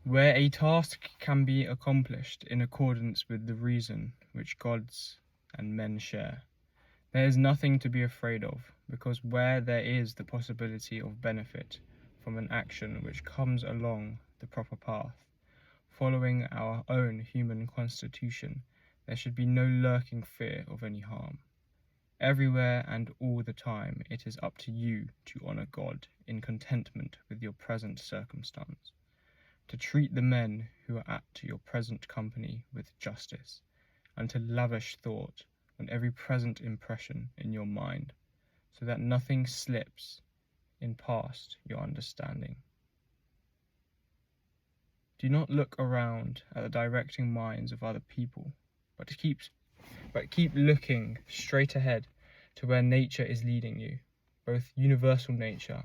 Where a task can be accomplished in accordance with the reason which gods and men share, there is nothing to be afraid of, because where there is the possibility of benefit from an action which comes along the proper path, following our own human constitution, there should be no lurking fear of any harm. Everywhere and all the time it is up to you to honour God in contentment with your present circumstance, to treat the men who are at your present company with justice, and to lavish thought on every present impression in your mind, so that nothing slips in past your understanding. Do not look around at the directing minds of other people, but keep looking straight ahead to where nature is leading you, both universal nature,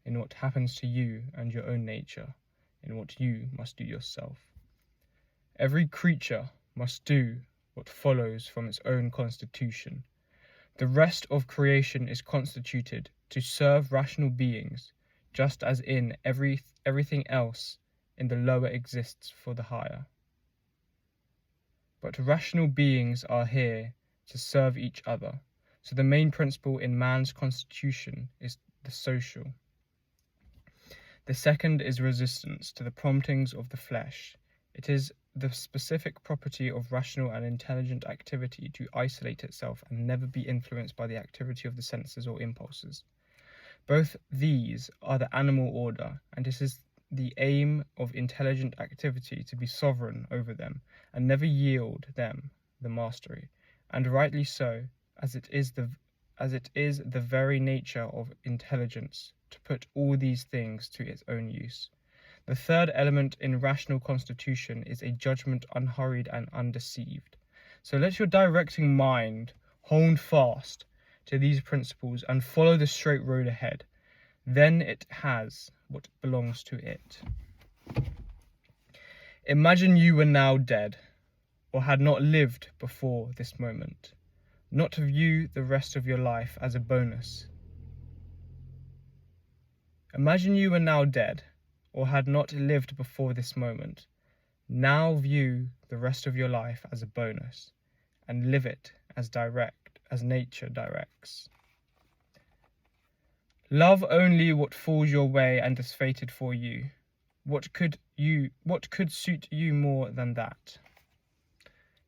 in what happens to you, and your own nature, in what you must do yourself. Every creature must do what follows from its own constitution. The rest of creation is constituted to serve rational beings, just as in everything else in the lower exists for the higher. But rational beings are here to serve each other, so the main principle in man's constitution is the social. The second is resistance to the promptings of the flesh. It is the specific property of rational and intelligent activity to isolate itself and never be influenced by the activity of the senses or impulses. Both these are the animal order, and it is the aim of intelligent activity to be sovereign over them and never yield them the mastery, and rightly so, as it is the very nature of intelligence to put all these things to its own use. The third element in rational constitution is a judgment unhurried and undeceived. So let your directing mind hold fast to these principles and follow the straight road ahead. Then it has what belongs to it. Imagine you were now dead, or had not lived before this moment. Not to view the rest of your life as a bonus. Imagine you were now dead, or had not lived before this moment. Now view the rest of your life as a bonus, and live it as nature directs. Love only what falls your way and is fated for you. What could suit you more than that?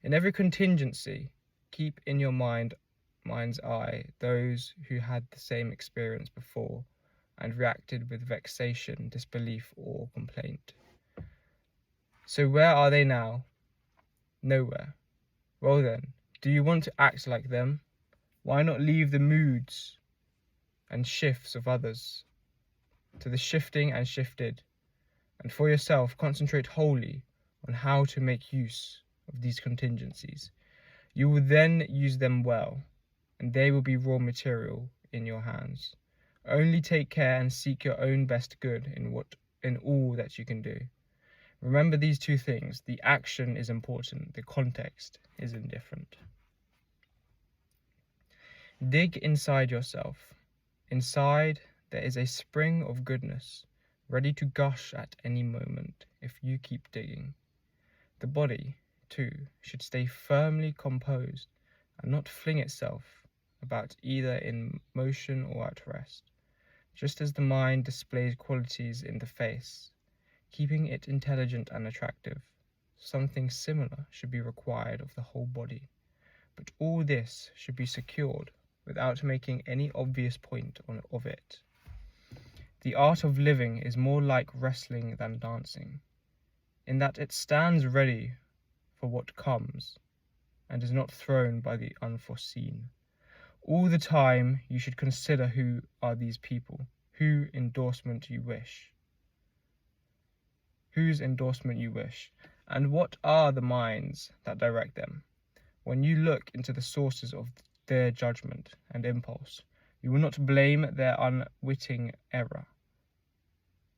In every contingency, keep in your mind's eye those who had the same experience before and reacted with vexation, disbelief, or complaint. So where are they now? Nowhere. Well then, do you want to act like them? Why not leave the moods and shifts of others to the shifting and shifted, and for yourself concentrate wholly on how to make use of these contingencies. You will then use them well, and they will be raw material in your hands. Only take care and seek your own best good in all that you can do. Remember these two things: the action is important, the context is indifferent. Dig inside yourself. Inside there is a spring of goodness, ready to gush at any moment if you keep digging. The body, too, should stay firmly composed and not fling itself about either in motion or at rest, just as the mind displays qualities in the face, keeping it intelligent and attractive. Something similar should be required of the whole body, but all this should be secured without making any obvious point of it. The art of living is more like wrestling than dancing, in that it stands ready for what comes and is not thrown by the unforeseen. All the time you should consider who are these people, whose endorsement you wish, and what are the minds that direct them. When you look into the sources of their judgment and impulse, you will not blame their unwitting error,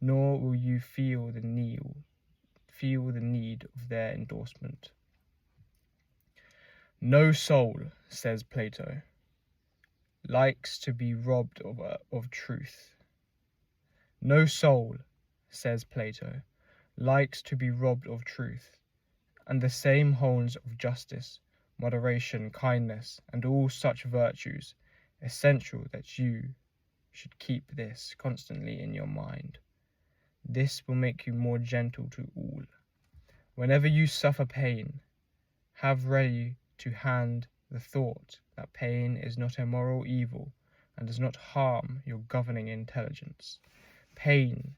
nor will you feel the need of their endorsement. No soul, says Plato, likes to be robbed of truth. No soul, says Plato, likes to be robbed of truth, and the same holds of justice, moderation, kindness, and all such virtues, essential that you should keep this constantly in your mind. This will make you more gentle to all. Whenever you suffer pain, have ready to hand the thought that pain is not a moral evil and does not harm your governing intelligence. Pain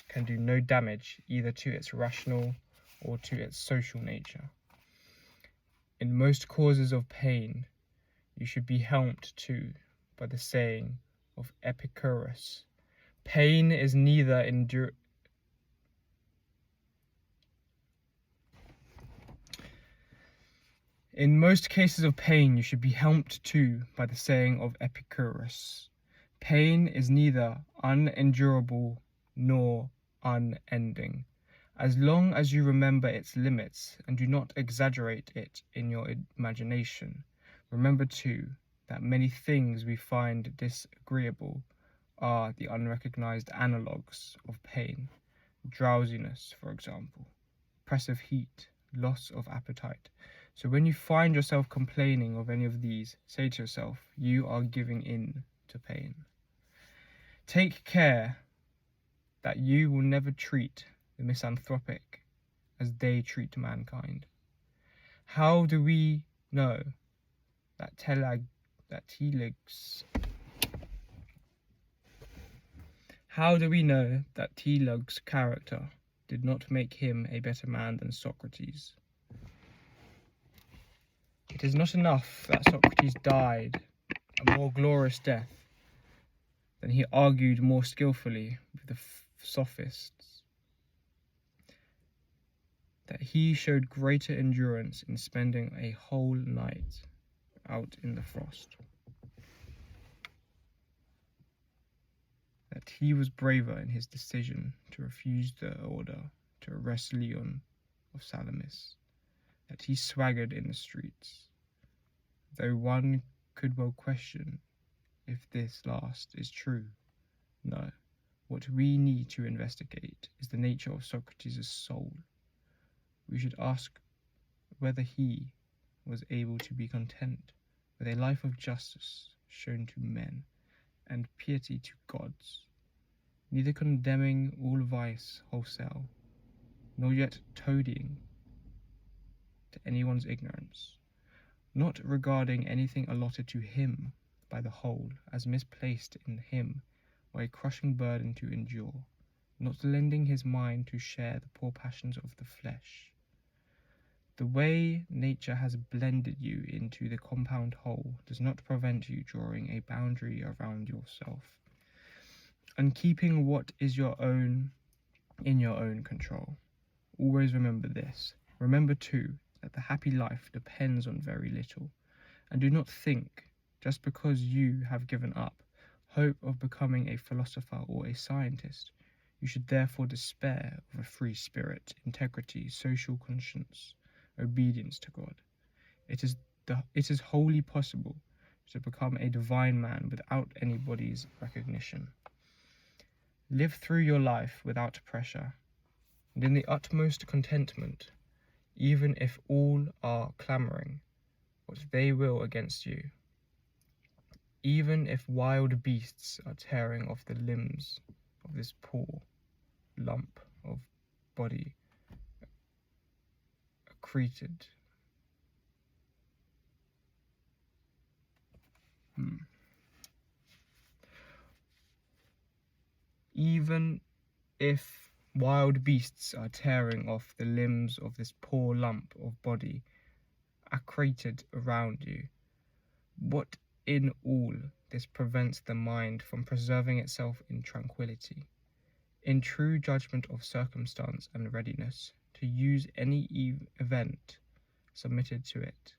can do no damage either to its rational or to its social nature. In most causes of pain, you should be helped too by the saying of Epicurus, pain is neither In most cases of pain, you should be helped too by the saying of Epicurus, pain is neither unendurable nor unending, as long as you remember its limits and do not exaggerate it in your imagination. Remember too that many things we find disagreeable are the unrecognized analogues of pain. Drowsiness, for example, oppressive heat, loss of appetite. So when you find yourself complaining of any of these, say to yourself, you are giving in to pain. Take care that you will never treat the misanthropic as they treat mankind. How do we know that Telag's character did not make him a better man than Socrates? It is not enough that Socrates died a more glorious death than he argued more skillfully with the sophists, that he showed greater endurance in spending a whole night out in the frost, that he was braver in his decision to refuse the order to arrest Leon of Salamis, that he swaggered in the streets, though one could well question if this last is true. No, what we need to investigate is the nature of Socrates' soul. We should ask whether he was able to be content with a life of justice shown to men and piety to gods, neither condemning all vice wholesale, nor yet toadying to anyone's ignorance, not regarding anything allotted to him by the whole as misplaced in him or a crushing burden to endure, not lending his mind to share the poor passions of the flesh. The way nature has blended you into the compound whole does not prevent you drawing a boundary around yourself and keeping what is your own in your own control. Always remember this. Remember too that the happy life depends on very little, and do not think, just because you have given up hope of becoming a philosopher or a scientist, you should therefore despair of a free spirit, integrity, social conscience, obedience to God. It is wholly possible to become a divine man without anybody's recognition. Live through your life without pressure, and in the utmost contentment, even if all are clamouring what they will against you, even if wild beasts are tearing off the limbs of this poor lump of body accreted. Even if wild beasts are tearing off the limbs of this poor lump of body accreted around you, what in all this prevents the mind from preserving itself in tranquillity, in true judgment of circumstance and readiness to use any event submitted to it?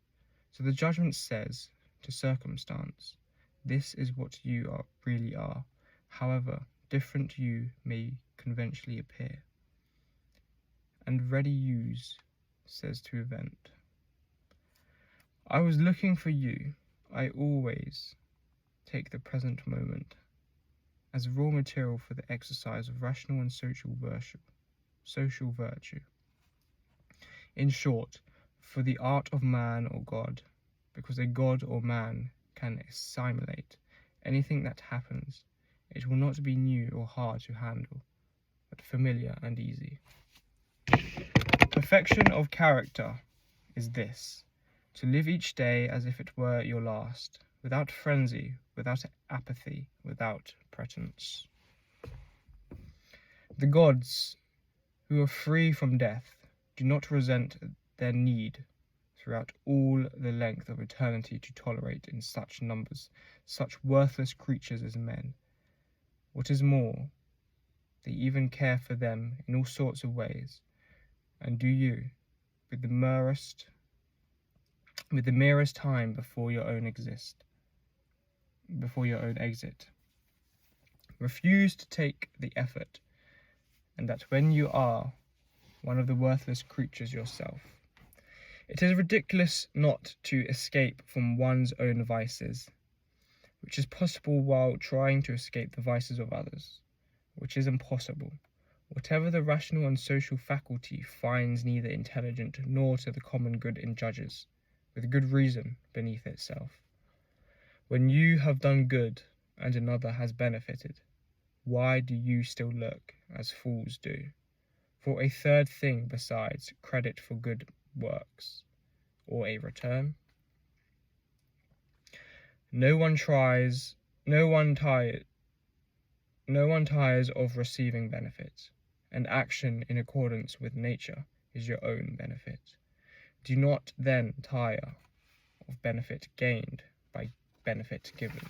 So the judgment says to circumstance, this is what you really are, however different you may conventionally appear. And ready use says to event, I was looking for you. I always take the present moment as raw material for the exercise of rational and social virtue. social virtue. In short, for the art of man or God, because a god or man can assimilate anything that happens, it will not be new or hard to handle, but familiar and easy. Perfection of character is this: to live each day as if it were your last, without frenzy, without apathy, without pretense. The gods, who are free from death, do not resent their need throughout all the length of eternity to tolerate in such numbers such worthless creatures as men. What is more, they even care for them in all sorts of ways, and do you, with the merest time before your own exit, refuse to take the effort, and that when you are one of the worthless creatures yourself. It is ridiculous not to escape from one's own vices, which is possible while trying to escape the vices of others, which is impossible. Whatever the rational and social faculty finds neither intelligent nor to the common good in judges, with good reason, beneath itself. When you have done good and another has benefited, why do you still look, as fools do, for a third thing besides credit for good works, or a return? No one tires of receiving benefit, and action in accordance with nature is your own benefit. Do not then tire of benefit gained by benefit given.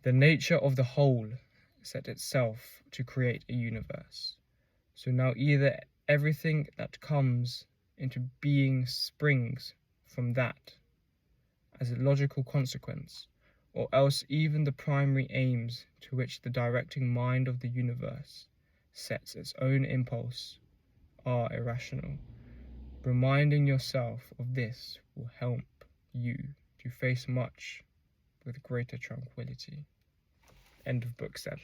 The nature of the whole set itself to create a universe. So now either everything that comes into being springs from that as a logical consequence, or else even the primary aims to which the directing mind of the universe sets its own impulse are irrational. Reminding yourself of this will help you to face much with greater tranquility. End of Book 7.